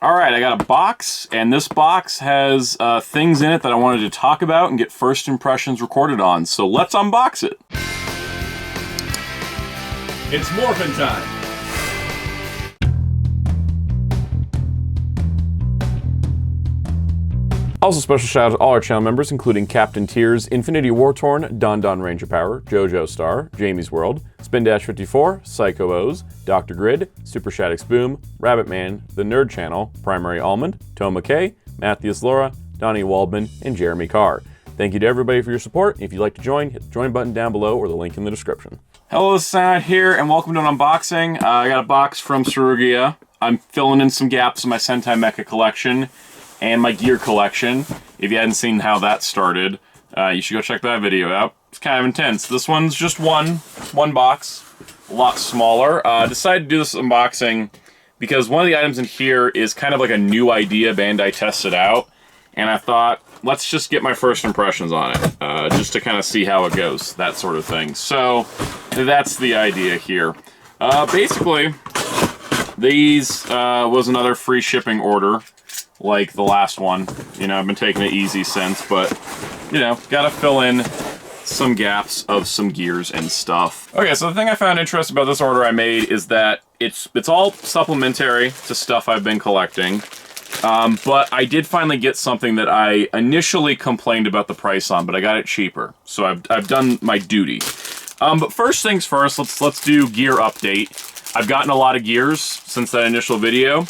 Alright, I got a box, and this box has things in it that I wanted to talk about and get first impressions recorded on, so let's unbox it. It's morphin' time! Also, special shout out to all our channel members, including Captain Tears, Infinity War-Torn, Don Ranger Power, JoJo Star, Jamie's World, Spin-54, Psycho O's, Dr. Grid, Super Shaddix Boom, Rabbit Man, The Nerd Channel, Primary Almond, Toma K, Matthias Laura, Donnie Waldman, and Jeremy Carr. Thank you to everybody for your support. If you'd like to join, hit the join button down below or the link in the description. Hello, this is Soundout here, and welcome to an unboxing. I got a box from Tsurugia. I'm filling in some gaps in my Sentai Mecha collection and my gear collection. If you hadn't seen how that started, you should go check that video out. It's kind of intense. This one's just one box, a lot smaller. Decided to do this unboxing because one of the items in here is kind of like a new idea Bandai tested out, and I thought, let's just get my first impressions on it, just to kind of see how it goes, that sort of thing. So, that's the idea here. Basically, these was another free shipping order, like the last one. You know, I've been taking it easy since, but, you know, gotta fill in some gaps of some gears and stuff. Okay, so the thing I found interesting about this order I made is that it's all supplementary to stuff I've been collecting. But I did finally get something that I initially complained about the price on, but I got it cheaper. So I've done my duty. But first things first, let's do gear update. I've gotten a lot of gears since that initial video.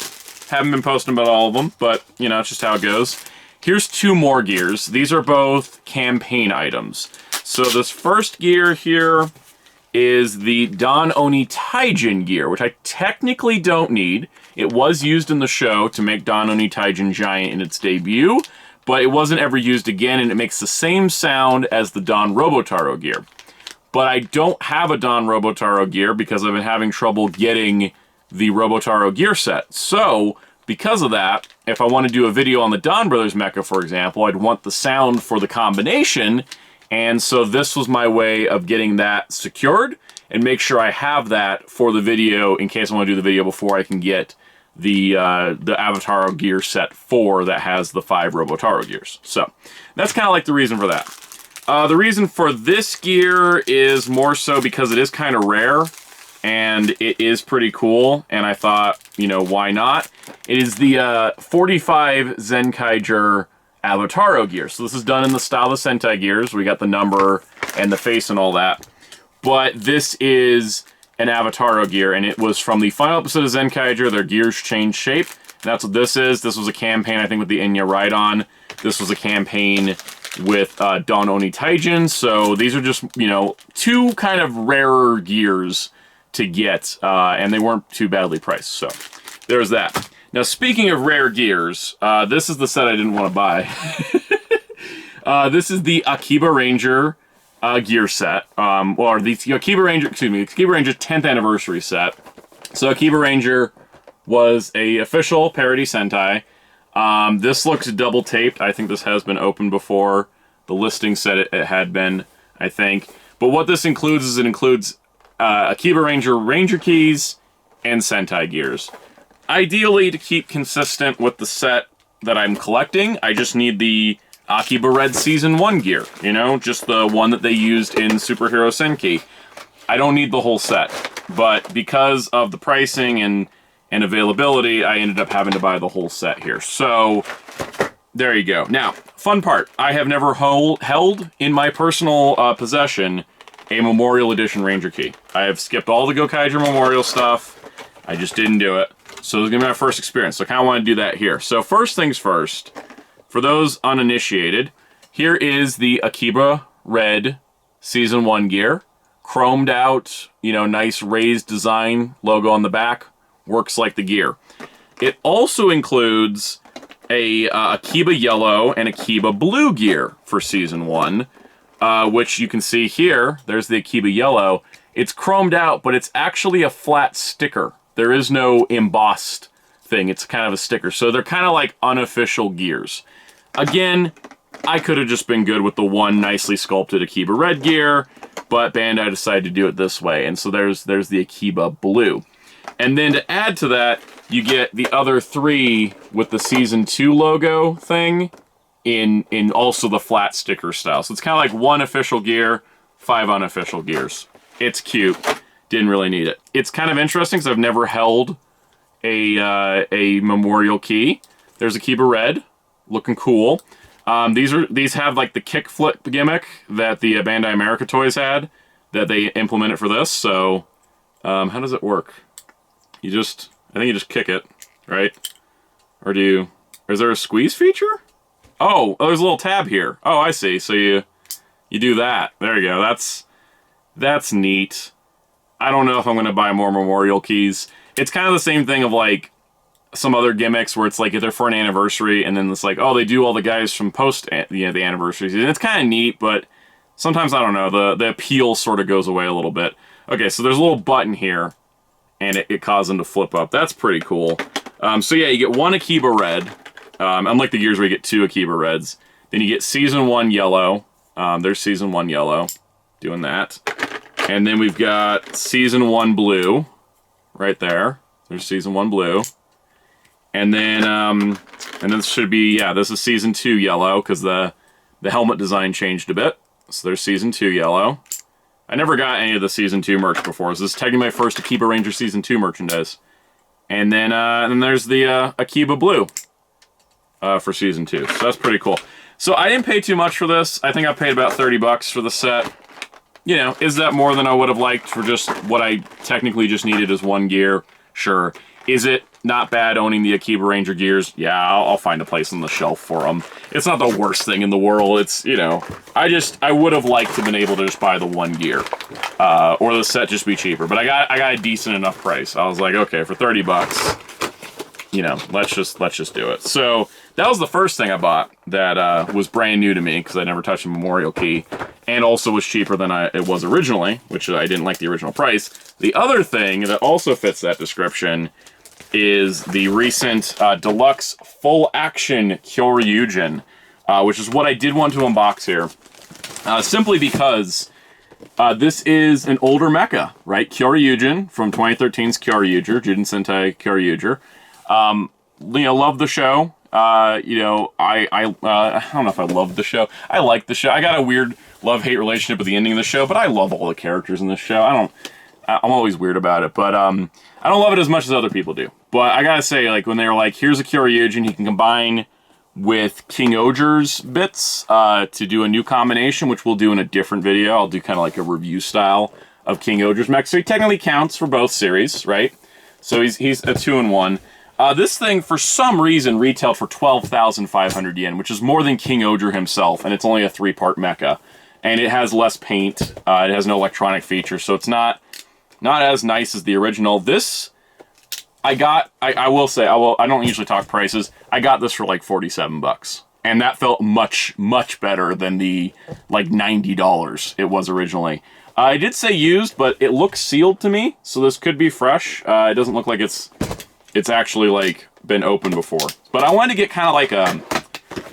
Haven't been posting about all of them, but you know, it's just how it goes. Here's two more gears. These are both campaign items. So this first gear here is the Don Oni Taijin gear, which I technically don't need. It was used in the show to make Don Oni Taijin giant in its debut, but it wasn't ever used again, and it makes the same sound as the Don Robotaro gear. But I don't have a Don Robotaro gear because I've been having trouble getting the Robotaro gear set. So, because of that, if I want to do a video on the Donbrothers mecha, for example, I'd want the sound for the combination, and so this was my way of getting that secured and make sure I have that for the video in case I want to do the video before I can get the Avataro gear set 4 that has the 5 Robotaro gears. So, that's kind of like the reason for that. The reason for this gear is more so because it is kind of rare, and it is pretty cool, and I thought, you know, why not? It is the 45 Zenkaiger Avataro gear. So this is done in the style of Sentai gears. We got the number and the face and all that. But this is an Avataro gear, and it was from the final episode of Zenkaiger. Their gears changed shape. And that's what this is. This was a campaign, I think, with the Enya Ride-On. This was a campaign with Don Oni Taijin. So these are just, you know, two kind of rarer gears to get, and they weren't too badly priced, so there's that. Now, speaking of rare gears, this is the set I didn't want to buy. This is the Akiba Ranger gear set, or the Akiba Ranger, excuse me, Akiba Ranger 10th anniversary set. So Akiba Ranger was a official parody Sentai. This looks double taped. I think this has been opened before. The listing said it had been, I think. But what this includes is it includes Akiba Ranger Ranger keys and Sentai gears. Ideally, to keep consistent with the set that I'm collecting, I just need the Akiba Red Season 1 gear, you know, just the one that they used in Superhero Senki. I don't need the whole set, but because of the pricing and availability, I ended up having to buy the whole set here. So, there you go. Now, fun part, I have never held in my personal possession a Memorial Edition Ranger key. I have skipped all the Gokaiger Memorial stuff. I just didn't do it. So this is going to be my first experience. So I kind of want to do that here. So first things first, for those uninitiated, here is the Akiba Red Season 1 gear. Chromed out, you know, nice raised design, logo on the back. Works like the gear. It also includes a Akiba Yellow and Akiba Blue gear for Season 1. Which you can see here, there's the Akiba Yellow. It's chromed out, but it's actually a flat sticker. There is no embossed thing. It's kind of a sticker. So they're kind of like unofficial gears. Again, I could have just been good with the one nicely sculpted Akiba Red gear, but Bandai decided to do it this way. And so there's the Akiba Blue. And then to add to that, you get the other 3 with the Season 2 logo thing in also the flat sticker style. So it's kind of like 1 official gear, 5 unofficial gears. It's cute. Didn't really need it. It's kind of interesting because I've never held a memorial key. There's Akiba Red, looking cool. These have like the kick flip gimmick that the Bandai America toys had, that they implemented for this. So how does it work? I think you just kick it, right? Or is there a squeeze feature? Oh, there's a little tab here. Oh, I see. So you do that. There you go. That's neat. I don't know if I'm going to buy more memorial keys. It's kind of the same thing of like some other gimmicks where it's like if they're for an anniversary and then it's like, oh, they do all the guys from post the anniversaries. And it's kind of neat, but sometimes, I don't know, the appeal sort of goes away a little bit. Okay, so there's a little button here and it causes them to flip up. That's pretty cool. So yeah, you get 1 Akiba Red. Unlike the gears where you get 2 Akiba Reds. Then you get Season 1 Yellow. There's Season 1 Yellow. Doing that. And then we've got Season 1 Blue. Right there. There's Season 1 Blue. And then this should be, yeah, this is Season 2 Yellow, because the helmet design changed a bit. So there's Season 2 Yellow. I never got any of the Season 2 merch before, so this is technically my first Akiba Ranger Season 2 merchandise. And then there's the Akiba Blue for Season 2. So that's pretty cool. So I didn't pay too much for this. I think I paid about 30 bucks for the set. You know, is that more than I would have liked for just what I technically just needed as 1 gear? Sure. Is it not bad owning the Akiba Ranger gears? Yeah, I'll find a place on the shelf for them. It's not the worst thing in the world. It's, you know, I would have liked to have been able to just buy the 1 gear. Or the set just be cheaper. But I got a decent enough price. I was like, okay, for 30 bucks, you know, let's just do it. So that was the first thing I bought that was brand new to me because I never touched a memorial key, and also was cheaper than it was originally, which I didn't like the original price. The other thing that also fits that description is the recent deluxe full action Kyoryujin, which is what I did want to unbox here, simply because this is an older mecha, right? Kyoryujin from 2013's Kyoryuger, Juden Sentai Kyoryuger. You know, love the show. You know, I don't know if I love the show. I like the show. I got a weird love-hate relationship with the ending of the show, but I love all the characters in this show. I'm always weird about it, but I don't love it as much as other people do. But I gotta say, like, when they were like, here's a Kyoryujin, he can combine with King-Ohger's bits to do a new combination, which we'll do in a different video. I'll do kind of like a review style of King-Ohger's mech. So he technically counts for both series, right? So he's a 2-in-1. This thing, for some reason, retailed for 12,500 yen, which is more than King-Ohger himself, and it's only a 3-part mecha. And it has less paint, it has no electronic features, so it's not as nice as the original. This, I will say, I don't usually talk prices, I got this for like 47 bucks. And that felt much, much better than the, like, $90 it was originally. I did say used, but it looks sealed to me, so this could be fresh. It doesn't look like it's actually, like, been opened before. But I wanted to get kind of like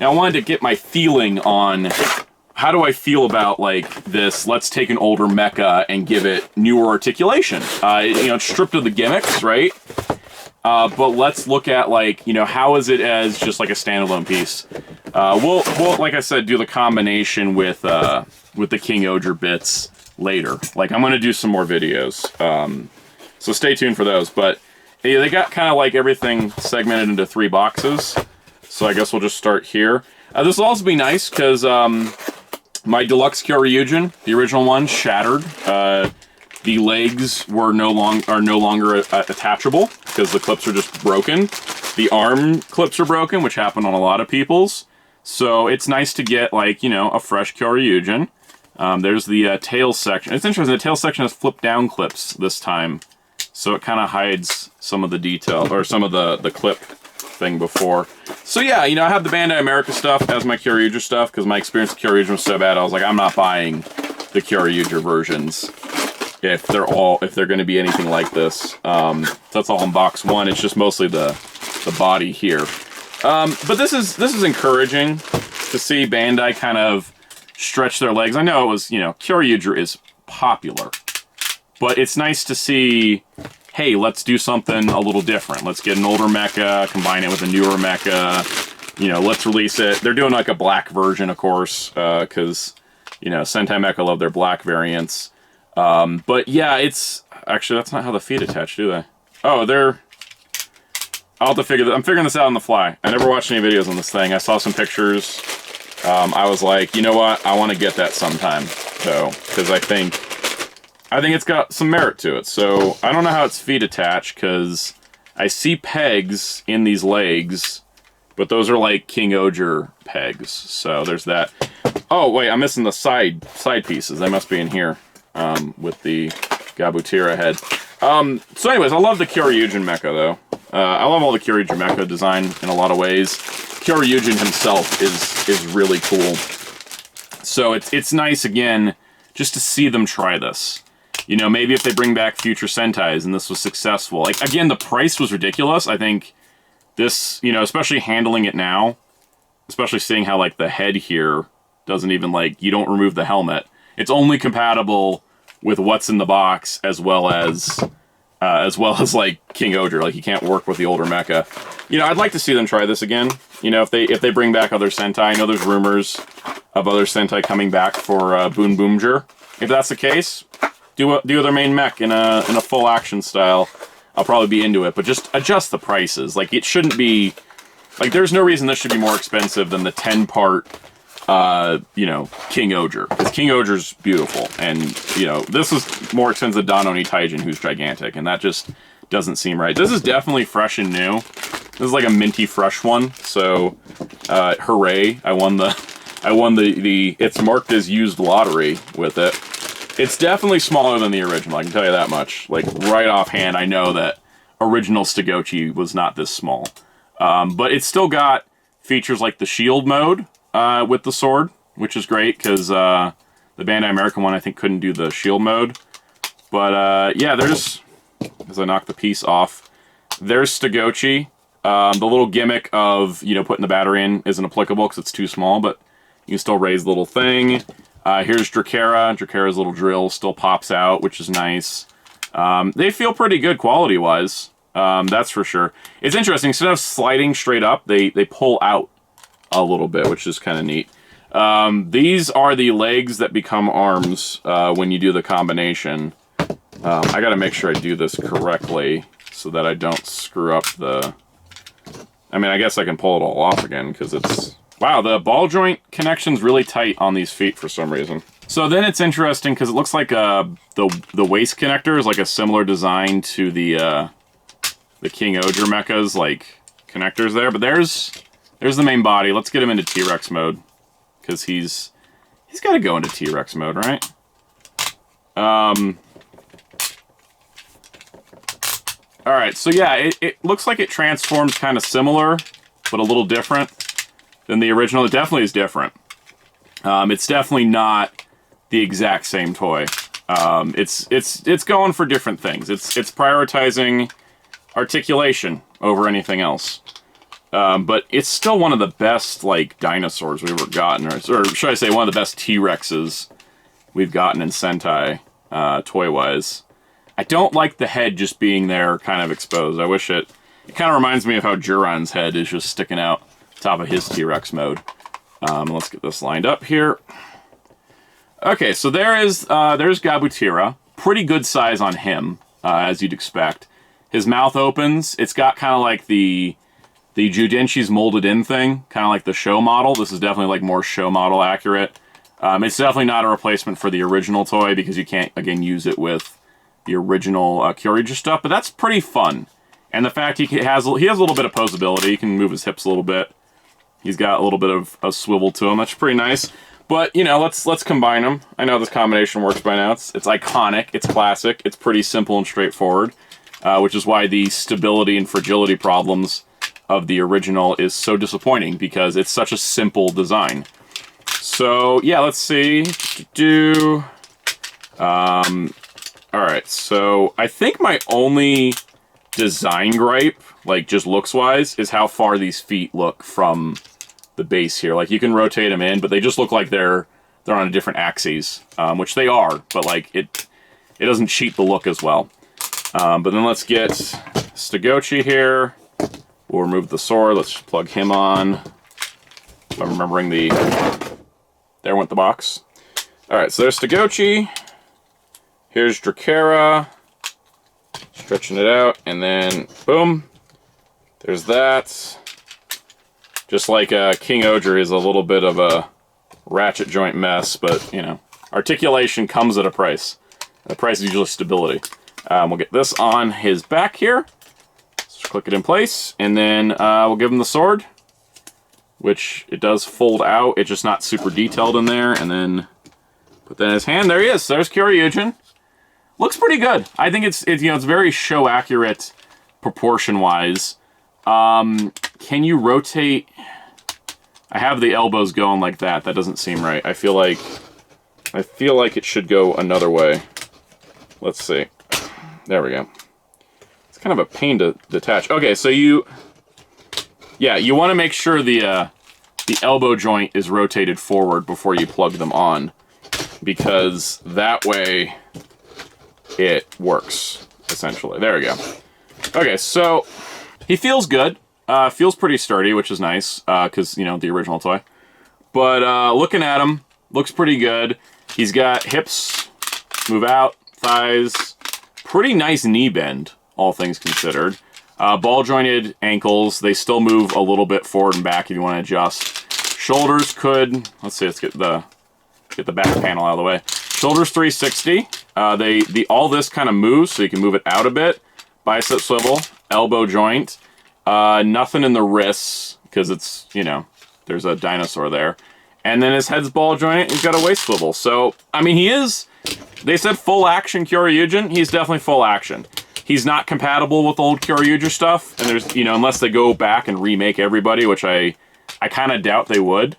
I wanted to get my feeling on how do I feel about, like, this, let's take an older mecha and give it newer articulation. You know, it's stripped of the gimmicks, right? But let's look at, like, you know, how is it as just, like, a standalone piece? We'll, like I said, do the combination with the King-Ohger bits later. Like, I'm going to do some more videos. So stay tuned for those. But yeah, they got kind of, like, everything segmented into 3 boxes. So I guess we'll just start here. This will also be nice, because my deluxe Kyoryujin, the original one, shattered. The legs are no longer attachable because the clips are just broken. The arm clips are broken, which happen on a lot of people's. So it's nice to get, like, you know, a fresh Kyoryujin. There's the tail section. It's interesting, the tail section has flip down clips this time. So it kind of hides some of the detail, or some of the clip thing before. So yeah, you know, I have the Bandai America stuff as my Kyoryuger stuff, because my experience with Kyoryuger was so bad, I was like, I'm not buying the Kyoryuger versions if they're going to be anything like this. So that's all in box 1. It's just mostly the body here. But this is encouraging to see Bandai kind of stretch their legs. I know it was, you know, Kyoryuger is popular, but it's nice to see hey, let's do something a little different. Let's get an older mecha, combine it with a newer mecha. You know, let's release it. They're doing like a black version, of course, because, you know, Sentai Mecha love their black variants. But yeah, it's... Actually, that's not how the feet attach, do they? Oh, they're... I'll have to figure... I'm figuring this out on the fly. I never watched any videos on this thing. I saw some pictures. I was like, you know what? I want to get that sometime, though, because I think it's got some merit to it. So, I don't know how its feet attach, because I see pegs in these legs, but those are like KingOhger pegs. So, there's that. Oh, wait, I'm missing the side pieces. They must be in here, with the Gabutira head. So anyways, I love the Kyoryujin mecha, though. I love all the Kyoryujin mecha design in a lot of ways. Kyoryujin himself is really cool. So it's nice, again, just to see them try this. You know, maybe if they bring back future Sentais and this was successful. Like, again, the price was ridiculous. I think this, you know, especially handling it now, especially seeing how, like, the head here doesn't even, like, you don't remove the helmet. It's only compatible with what's in the box, as well as like KingOhger. Like, you can't work with the older mecha. You know, I'd like to see them try this again. You know, if they bring back other Sentai. I know there's rumors of other Sentai coming back for Boon Boomger. If that's the case, do their main mech in a full action style. I'll probably be into it, but just adjust the prices. Like, it shouldn't be... Like, there's no reason this should be more expensive than the 10-part... you know, KingOhger. Because KingOhger's beautiful. And, you know, this is more expensive than Danoni Taijin, who's gigantic. And that just doesn't seem right. This is definitely fresh and new. This is like a minty fresh one. So, hooray. I won the it's marked as used lottery with it. It's definitely smaller than the original, I can tell you that much. Like, right offhand, I know that original Stagochi was not this small. But it's still got features like the shield mode, with the sword, which is great, because the Bandai American one, I think, couldn't do the shield mode. But, yeah, there's... As I knock the piece off, there's Stagochi. The little gimmick of, you know, putting the battery in isn't applicable because it's too small, but you can still raise the little thing. Here's Drakera. Drakera's little drill still pops out, which is nice. They feel pretty good quality-wise, that's for sure. It's interesting, instead of sliding straight up, they pull out a little bit, which is kind of neat. These are the legs that become arms when you do the combination. I gotta make sure I do this correctly so that I don't screw up the... I mean, I guess I can pull it all off again, because it's... Wow, the ball joint connection's really tight on these feet for some reason. So then it's interesting, because it looks like the waist connector is like a similar design to the KingOhger mechas, like, connectors there. But there's the main body. Let's get him into T-Rex mode, because he's got to go into T-Rex mode, right? Alright, so yeah, it looks like it transforms kind of similar, but a little different than the original. It definitely is different. It's definitely not the exact same toy. It's going for different things. It's prioritizing articulation over anything else. But it's still one of the best, like, dinosaurs we've ever gotten, or should I say one of the best T-Rexes we've gotten in Sentai, toy-wise. I don't like the head just being there kind of exposed. I wish it kind of reminds me of how Juron's head is just sticking out top of his T-Rex mode. Let's get this lined up here. Okay, so there's Gabutira. Pretty good size on him, as you'd expect. His mouth opens. It's got kind of like the Judenshi's molded in thing, kind of like the show model. This is definitely like more show model accurate. It's definitely not a replacement for the original toy because you can't, again, use it with the original Kyoryujin stuff, but that's pretty fun. And the fact he has a little bit of posability, he can move his hips a little bit. He's got a little bit of a swivel to him. That's pretty nice. But, you know, let's combine them. I know this combination works by now. It's iconic. It's classic. It's pretty simple and straightforward, which is why the stability and fragility problems of the original is so disappointing, because it's such a simple design. So, yeah, let's see. Alright, so I think my only design gripe, like just looks-wise, is how far these feet look from the base here. Like, you can rotate them in, but they just look like they're on a different axes, which they are, but like it doesn't cheat the look as well. But then let's get Stagochi here. We'll remove the sword. Let's plug him on. If I'm remembering the... There went the box. Alright, so there's Stagochi. Here's Drakera. Stretching it out, and then boom. There's that. Just like KingOhger is a little bit of a ratchet joint mess, but, you know, articulation comes at a price. The price is usually stability. We'll get this on his back here. Just click it in place, and then we'll give him the sword, which it does fold out. It's just not super detailed in there, and then put that in his hand. There he is. There's Kyoryujin. Looks pretty good. I think it's you know, it's very show accurate proportion-wise. Can you rotate? I have the elbows going like that. That doesn't seem right. I feel like it should go another way. Let's see. There we go. It's kind of a pain to detach. Okay, so you want to make sure the elbow joint is rotated forward before you plug them on, because that way it works, essentially. There we go. Okay, so he feels good. Feels pretty sturdy, which is nice, because, you know, the original toy. But looking at him, looks pretty good. He's got hips, move out, thighs, pretty nice knee bend, all things considered. Ball-jointed ankles, they still move a little bit forward and back if you want to adjust. Shoulders could, let's see, let's get the back panel out of the way. Shoulders 360. All this kind of moves, so you can move it out a bit. Bicep swivel, elbow joint. Nothing in the wrists, because it's, you know, there's a dinosaur there. And then his head's ball joint, he's got a waist swivel. So, I mean, he is, they said full action Kyoryujin. He's definitely full action. He's not compatible with old Kyoryuger stuff, and there's, you know, unless they go back and remake everybody, which I kind of doubt they would.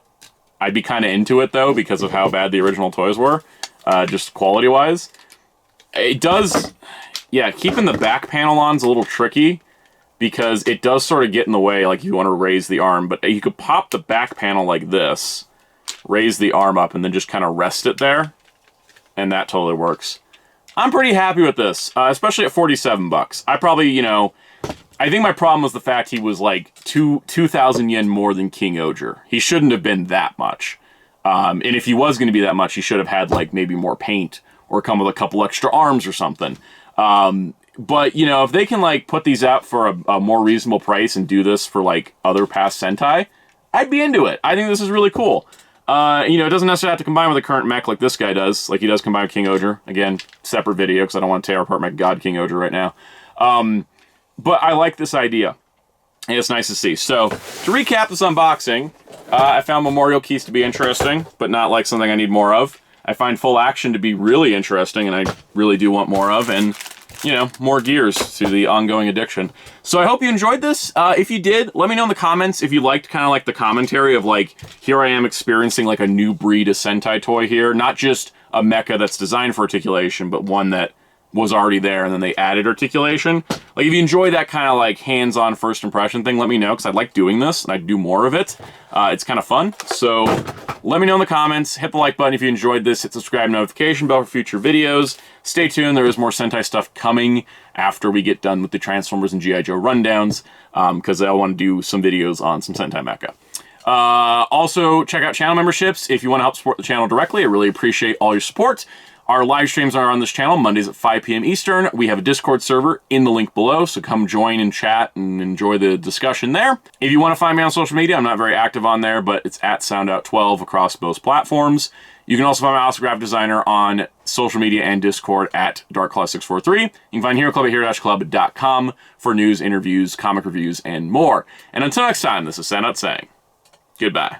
I'd be kind of into it, though, because of how bad the original toys were, just quality-wise. It does, yeah, keeping the back panel on is a little tricky, because it does sort of get in the way, like, you want to raise the arm, but you could pop the back panel like this, raise the arm up, and then just kind of rest it there, and that totally works. I'm pretty happy with this, especially at 47 bucks. I probably, you know, I think my problem was the fact he was like 2,000 yen more than KingOhger. He shouldn't have been that much. And if he was going to be that much, he should have had like maybe more paint or come with a couple extra arms or something. But, you know, if they can like put these out for a more reasonable price and do this for like other past Sentai, I'd be into it. I think this is really cool. You know, it doesn't necessarily have to combine with a current mech like this guy does. Like he does combine with KingOhger. Again, separate video because I don't want to tear apart my god KingOhger right now. But I like this idea. And it's nice to see. So, to recap this unboxing, I found Memorial Keys to be interesting, but not like something I need more of. I find Full Action to be really interesting, and I really do want more of, and, you know, more gears to the ongoing addiction. So I hope you enjoyed this. If you did, let me know in the comments if you liked kind of like the commentary of like, here I am experiencing like a new breed of Sentai toy here. Not just a mecha that's designed for articulation, but one that was already there and then they added articulation. Like if you enjoy that kind of like hands-on first impression thing, let me know, because I like doing this and I'd do more of it. It's kind of fun. So let me know in the comments. Hit the like button if you enjoyed this. Hit subscribe, notification bell for future videos. Stay tuned. There is more Sentai stuff coming after we get done with the Transformers and G.I. Joe rundowns, because I want to do some videos on some Sentai Mecha. Also, check out channel memberships if you want to help support the channel directly. I really appreciate all your support. Our live streams are on this channel Mondays at 5 p.m. Eastern. We have a Discord server in the link below, so come join and chat and enjoy the discussion there. If you want to find me on social media, I'm not very active on there, but it's at Soundout12 across both platforms. You can also find my autograph designer on social media and Discord at DarkClaw643. You can find Hero Club at hero-club.com for news, interviews, comic reviews, and more. And until next time, this is Soundout saying goodbye.